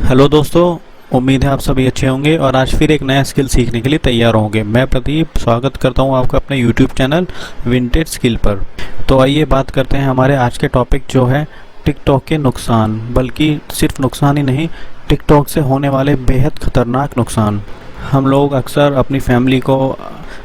Hello दोस्तों, उम्मीद है आप सभी अच्छे होंगे और आज फिर एक नया स्किल सीखने के लिए तैयार होंगे। मैं प्रदीप स्वागत करता हूं आपका अपने यूट्यूब चैनल विंटेज स्किल पर। तो आइए बात करते हैं हमारे आज के टॉपिक जो है टिकटॉक के नुकसान, बल्कि सिर्फ नुकसान ही नहीं, टिकटॉक से होने वाले बेहद खतरनाक नुकसान। हम लोग अक्सर अपनी फैमिली को,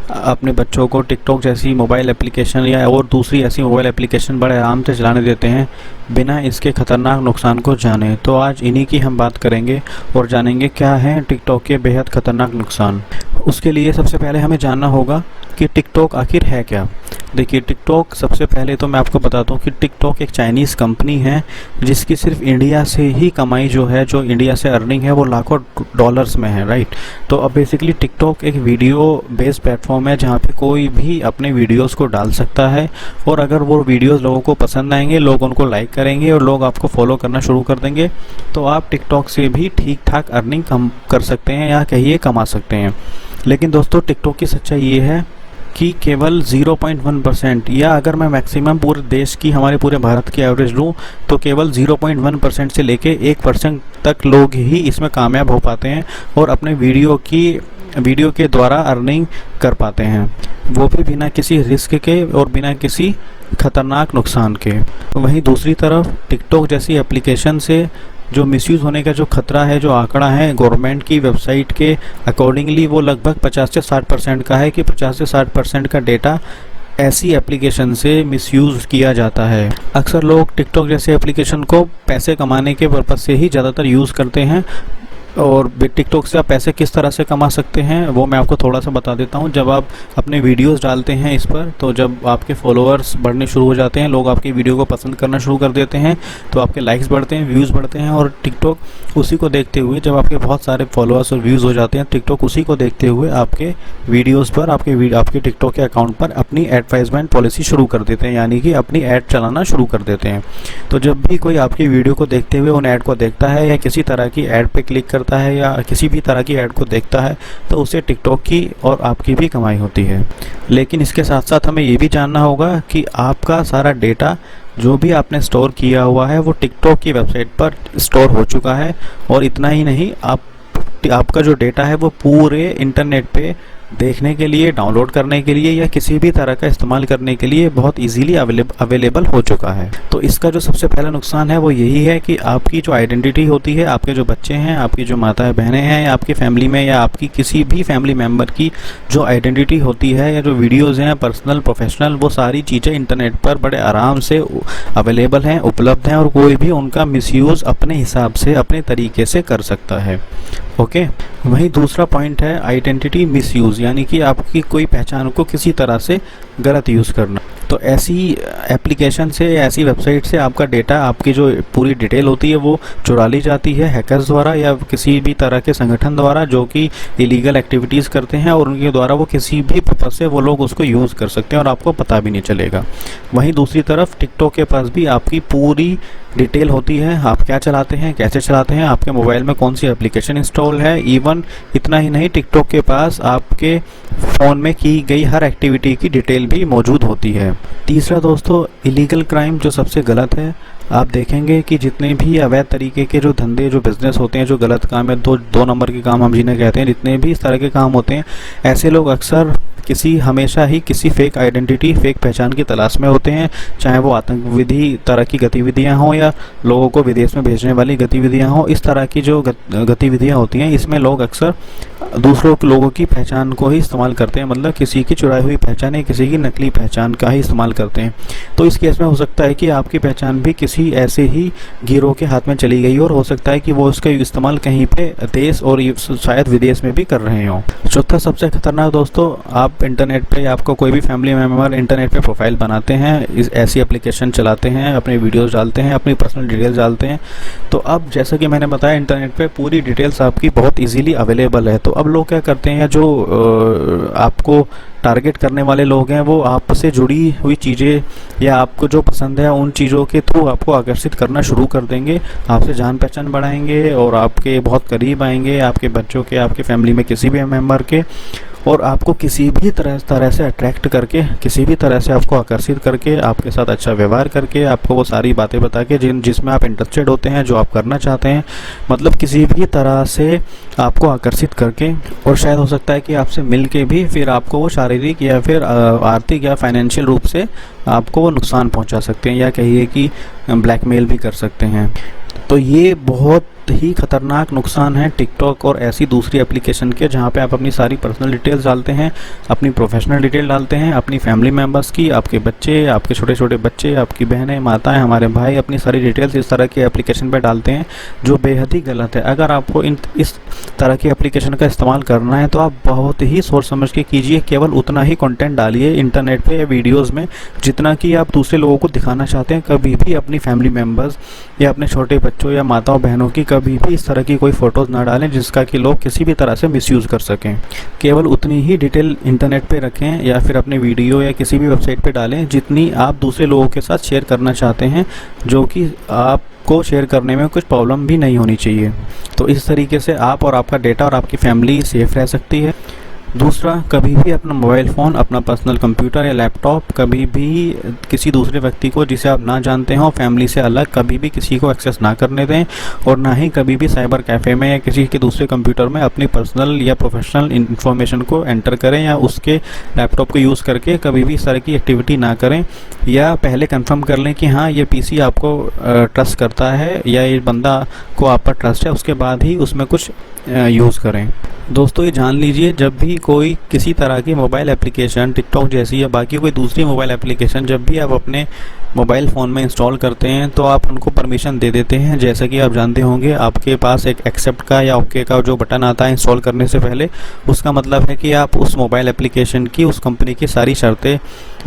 अपने बच्चों को टिकटॉक जैसी मोबाइल एप्लीकेशन या और दूसरी ऐसी मोबाइल एप्लीकेशन बड़े आराम से चलाने देते हैं बिना इसके खतरनाक नुकसान को जाने। तो आज इन्हीं की हम बात करेंगे और जानेंगे क्या है टिकटॉक के बेहद खतरनाक नुकसान। उसके लिए सबसे पहले हमें जानना होगा कि टिकटॉक आखिर है क्या। देखिए, टिकटॉक सबसे पहले तो मैं आपको बताता हूँ कि टिकटॉक एक चाइनीज़ कंपनी है जिसकी सिर्फ इंडिया से ही कमाई जो है, जो इंडिया से अर्निंग है वो लाखों डॉलर्स में है, राइट। तो अब बेसिकली टिकटॉक एक वीडियो बेस्ड प्लेटफॉर्म है जहाँ पे कोई भी अपने वीडियोस को डाल सकता है और अगर वो वीडियोस लोगों को पसंद आएंगे, लोग उनको लाइक करेंगे और लोग आपको फॉलो करना शुरू कर देंगे, तो आप टिकटॉक से भी ठीक ठाक अर्निंग कम कर सकते हैं या कहिए कमा सकते हैं। लेकिन दोस्तों, टिकटॉक की सच्चाई ये है कि केवल 0.1% या अगर मैं मैक्सिमम पूरे देश की, हमारे पूरे भारत की एवरेज लूँ तो केवल 0.1% से लेके 1% तक लोग ही इसमें कामयाब हो पाते हैं और अपने वीडियो के द्वारा अर्निंग कर पाते हैं, वो भी बिना किसी रिस्क के और बिना किसी खतरनाक नुकसान के। वहीं दूसरी तरफ टिकटॉक जैसी एप्लीकेशन से जो मिसयूज़ होने का जो खतरा है, जो आंकड़ा है गवर्नमेंट की वेबसाइट के अकॉर्डिंगली, वो लगभग 50 से 60% का है कि 50 से 60% का डेटा ऐसी एप्लीकेशन से मिसयूज़ किया जाता है। अक्सर लोग टिकटॉक जैसे एप्लीकेशन को पैसे कमाने के पर्पज़ से ही ज़्यादातर यूज़ करते हैं और टिकटॉक से आप पैसे किस तरह से कमा सकते हैं वो मैं आपको थोड़ा सा बता देता हूं। जब आप अपने वीडियोस डालते हैं इस पर, तो जब आपके फॉलोअर्स बढ़ने शुरू हो जाते हैं, लोग आपकी वीडियो को पसंद करना शुरू कर देते हैं, तो आपके लाइक्स बढ़ते हैं, व्यूज़ बढ़ते हैं और टिकटॉक उसी को देखते हुए, जब आपके बहुत सारे फॉलोअर्स और व्यूज़ हो जाते हैं, टिकटॉक उसी को देखते हुए आपके वीडियोज़ पर, आपके टिकटॉक के अकाउंट पर अपनी एडवर्टाइजमेंट पॉलिसी शुरू कर देते हैं, यानी कि अपनी ऐड चलाना शुरू कर देते हैं। तो जब भी कोई आपकी वीडियो को देखते हुए उन ऐड को देखता है या किसी तरह की ऐड पर क्लिक करता है या किसी भी तरह की ऐड को देखता है, तो उसे टिकटॉक की और आपकी भी कमाई होती है। लेकिन इसके साथ साथ हमें ये भी जानना होगा कि आपका सारा डेटा जो भी आपने स्टोर किया हुआ है वो टिकटॉक की वेबसाइट पर स्टोर हो चुका है। और इतना ही नहीं, आपका जो डेटा है वो पूरे इंटरनेट पे देखने के लिए, डाउनलोड करने के लिए या किसी भी तरह का इस्तेमाल करने के लिए बहुत इजीली अवेलेबल हो चुका है। तो इसका जो सबसे पहला नुकसान है वो यही है कि आपकी जो आइडेंटिटी होती है, आपके जो बच्चे हैं, आपकी जो माताएं बहनें हैं या आपकी फैमिली में या आपकी किसी भी फैमिली मेम्बर की जो आइडेंटिटी होती है या जो वीडियोज़ हैं पर्सनल प्रोफेशनल, वो सारी चीज़ें इंटरनेट पर बड़े आराम से अवेलेबल हैं, उपलब्ध हैं और कोई भी उनका मिसयूज़ अपने हिसाब से, अपने तरीके से कर सकता है। ओके। वहीं दूसरा पॉइंट है आइडेंटिटी मिसयूज़, यानी कि आपकी कोई पहचान को किसी तरह से गलत यूज़ करना। तो ऐसी एप्लीकेशन से, ऐसी वेबसाइट से आपका डेटा, आपकी जो पूरी डिटेल होती है वो चुरा ली जाती है हैकर्स द्वारा या किसी भी तरह के संगठन द्वारा जो कि इलीगल एक्टिविटीज़ करते हैं और उनके द्वारा वो किसी भी पर्पज़ से वो लोग उसको यूज़ कर सकते हैं और आपको पता भी नहीं चलेगा। वहीं दूसरी तरफ टिकटॉक के पास भी आपकी पूरी डिटेल होती है, आप क्या चलाते हैं, कैसे चलाते हैं, आपके मोबाइल में कौन सी एप्लीकेशन इंस्टॉल है। इवन इतना ही नहीं, टिकटॉक के पास आपके फ़ोन में की गई हर एक्टिविटी की डिटेल भी मौजूद होती है। तीसरा दोस्तों, इलीगल क्राइम जो सबसे गलत है। आप देखेंगे कि जितने भी अवैध तरीके के जो धंधे, जो बिज़नेस होते हैं, जो गलत काम है, दो नंबर के काम हम जिन्हें कहते हैं, जितने भी इस तरह के काम होते हैं, ऐसे लोग अक्सर हमेशा ही किसी फेक आइडेंटिटी, फेक पहचान की तलाश में होते हैं, चाहे वो आतंकवादी तरह की गतिविधियां हों या लोगों को विदेश में भेजने वाली गतिविधियां हों। इस तरह की जो गतिविधियां होती हैं, इसमें लोग अक्सर दूसरों के लोगों की पहचान को ही इस्तेमाल करते हैं, मतलब किसी की चुराई हुई पहचान या किसी की नकली पहचान का ही इस्तेमाल करते हैं। तो इस केस में हो सकता है कि आपकी पहचान भी किसी ऐसे ही गिरोह के हाथ में चली गई और हो सकता है कि वो उसका इस्तेमाल कहीं पे देश और शायद विदेश में भी कर रहे हों। चौथा सबसे खतरनाक दोस्तों, आप इंटरनेट पे, आपको कोई भी फैमिली मेम्बर इंटरनेट पे प्रोफाइल बनाते हैं, ऐसी एप्लीकेशन चलाते हैं, अपने वीडियोस डालते हैं, अपनी पर्सनल डिटेल्स डालते हैं। तो अब जैसा कि मैंने बताया, इंटरनेट पे पूरी डिटेल्स आपकी बहुत इजीली अवेलेबल है। तो अब लोग क्या करते हैं, जो आपको टारगेट करने वाले लोग हैं, वो आपसे जुड़ी हुई चीज़ें या आपको जो पसंद है उन चीज़ों के थ्रू आपको आकर्षित करना शुरू कर देंगे, आपसे जान पहचान बढ़ाएंगे और आपके बहुत करीब आएंगे, आपके बच्चों के, आपके फैमिली में किसी भी मेम्बर के, और आपको किसी भी तरह से अट्रैक्ट करके, किसी भी तरह से आपको आकर्षित करके, आपके साथ अच्छा व्यवहार करके, आपको वो सारी बातें बता के जिसमें आप इंटरेस्टेड होते हैं, जो आप करना चाहते हैं, मतलब किसी भी तरह से आपको आकर्षित करके, और शायद हो सकता है कि आपसे मिल के भी फिर आपको वो शारीरिक या फिर आर्थिक या फाइनेंशियल रूप से आपको वो नुकसान पहुंचा सकते हैं, या कहिए कि ब्लैकमेल भी कर सकते हैं। तो ये बहुत ही खतरनाक नुकसान है टिकटॉक और ऐसी दूसरी एप्लीकेशन के, जहाँ पे आप अपनी सारी पर्सनल डिटेल्स डालते हैं, अपनी प्रोफेशनल डिटेल डालते हैं, अपनी फैमिली मेम्बर्स की, आपके बच्चे, आपके छोटे छोटे बच्चे, आपकी बहनें, माताएं, हमारे भाई, अपनी सारी डिटेल्स इस तरह की एप्लीकेशन पे डालते हैं, जो बेहद ही गलत है। अगर आपको इस तरह की एप्लीकेशन का इस्तेमाल करना है तो आप बहुत ही सोच समझ के कीजिए। केवल उतना ही कंटेंट डालिए इंटरनेट पे या वीडियोज़ में जितना कि आप दूसरे लोगों को दिखाना चाहते हैं। कभी भी अपनी फैमिली मेम्बर्स या अपने छोटे बच्चों या माताओं बहनों की कभी भी इस तरह की कोई फ़ोटोज़ ना डालें जिसका कि लोग किसी भी तरह से मिसयूज़ कर सकें। केवल उतनी ही डिटेल इंटरनेट पे रखें या फिर अपने वीडियो या किसी भी वेबसाइट पे डालें जितनी आप दूसरे लोगों के साथ शेयर करना चाहते हैं, जो कि आपको शेयर करने में कुछ प्रॉब्लम भी नहीं होनी चाहिए। तो इस तरीके से आप और आपका डेटा और आपकी फैमिली सेफ रह सकती है। दूसरा, कभी भी अपना मोबाइल फ़ोन, अपना पर्सनल कंप्यूटर या लैपटॉप कभी भी किसी दूसरे व्यक्ति को जिसे आप ना जानते हों, फैमिली से अलग, कभी भी किसी को एक्सेस ना करने दें, और ना ही कभी भी साइबर कैफ़े में या किसी के दूसरे कंप्यूटर में अपनी पर्सनल या प्रोफेशनल इन्फॉर्मेशन को एंटर करें, या उसके लैपटॉप को यूज़ करके कभी भी इस तरह की एक्टिविटी ना करें। या पहले कंफर्म कर लें कि हाँ, ये पीसी आपको ट्रस्ट करता है या ये बंदा को आप पर ट्रस्ट है, उसके बाद ही उसमें कुछ यूज़ करें। दोस्तों, ये जान लीजिए, जब भी कोई किसी तरह की मोबाइल एप्लीकेशन, टिकटॉक जैसी या बाकी कोई दूसरी मोबाइल एप्लीकेशन जब भी आप अपने मोबाइल फ़ोन में इंस्टॉल करते हैं तो आप उनको परमिशन दे देते हैं। जैसा कि आप जानते होंगे, आपके पास एक एक्सेप्ट का या ओके का जो बटन आता है इंस्टॉल करने से पहले, उसका मतलब है कि आप उस मोबाइल एप्लीकेशन की, उस कंपनी की सारी शर्तें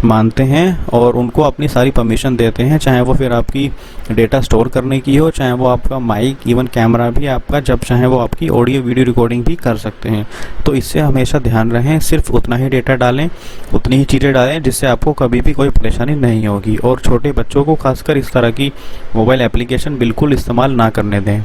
मानते हैं और उनको अपनी सारी परमिशन देते हैं, चाहे वो फिर आपकी डेटा स्टोर करने की हो, चाहे वो आपका माइक, इवन कैमरा भी आपका, जब चाहे वो आपकी ऑडियो वीडियो रिकॉर्डिंग भी कर सकते हैं। तो इससे हमेशा ध्यान रहें, सिर्फ उतना ही डेटा डालें, उतनी ही चीज़ें डालें जिससे आपको कभी भी कोई परेशानी नहीं होगी। और छोटे बच्चों को खासकर इस तरह की मोबाइल एप्लीकेशन बिल्कुल इस्तेमाल ना करने दें।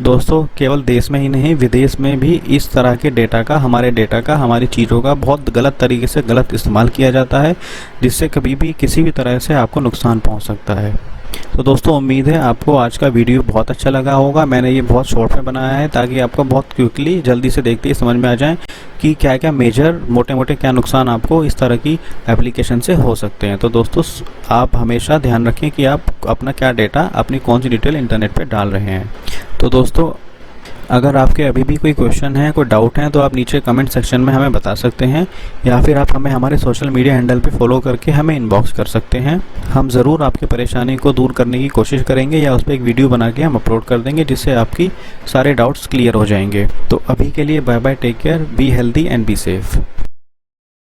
दोस्तों, केवल देश में ही नहीं, विदेश में भी इस तरह के डेटा का, हमारे डेटा का, हमारी चीज़ों का बहुत गलत तरीके से गलत इस्तेमाल किया जाता है, जिससे कभी भी किसी भी तरह से आपको नुकसान पहुंच सकता है। तो दोस्तों, उम्मीद है आपको आज का वीडियो बहुत अच्छा लगा होगा। मैंने ये बहुत शॉर्ट में बनाया है ताकि आपको बहुत क्विकली, जल्दी से देखते ही समझ में आ जाए कि क्या क्या मेजर, मोटे मोटे क्या नुकसान आपको इस तरह की एप्लीकेशन से हो सकते हैं। तो दोस्तों, आप हमेशा ध्यान रखें कि आप अपना क्या डेटा, अपनी कौन सी डिटेल इंटरनेट पर डाल रहे हैं। तो दोस्तों, अगर आपके अभी भी कोई क्वेश्चन है, कोई डाउट है, तो आप नीचे कमेंट सेक्शन में हमें बता सकते हैं, या फिर आप हमें हमारे सोशल मीडिया हैंडल पे फॉलो करके हमें इनबॉक्स कर सकते हैं। हम ज़रूर आपकी परेशानी को दूर करने की कोशिश करेंगे, या उस पर एक वीडियो बना के हम अपलोड कर देंगे जिससे आपकी सारे डाउट्स क्लियर हो जाएंगे। तो अभी के लिए bye bye, take care, be healthy and be safe.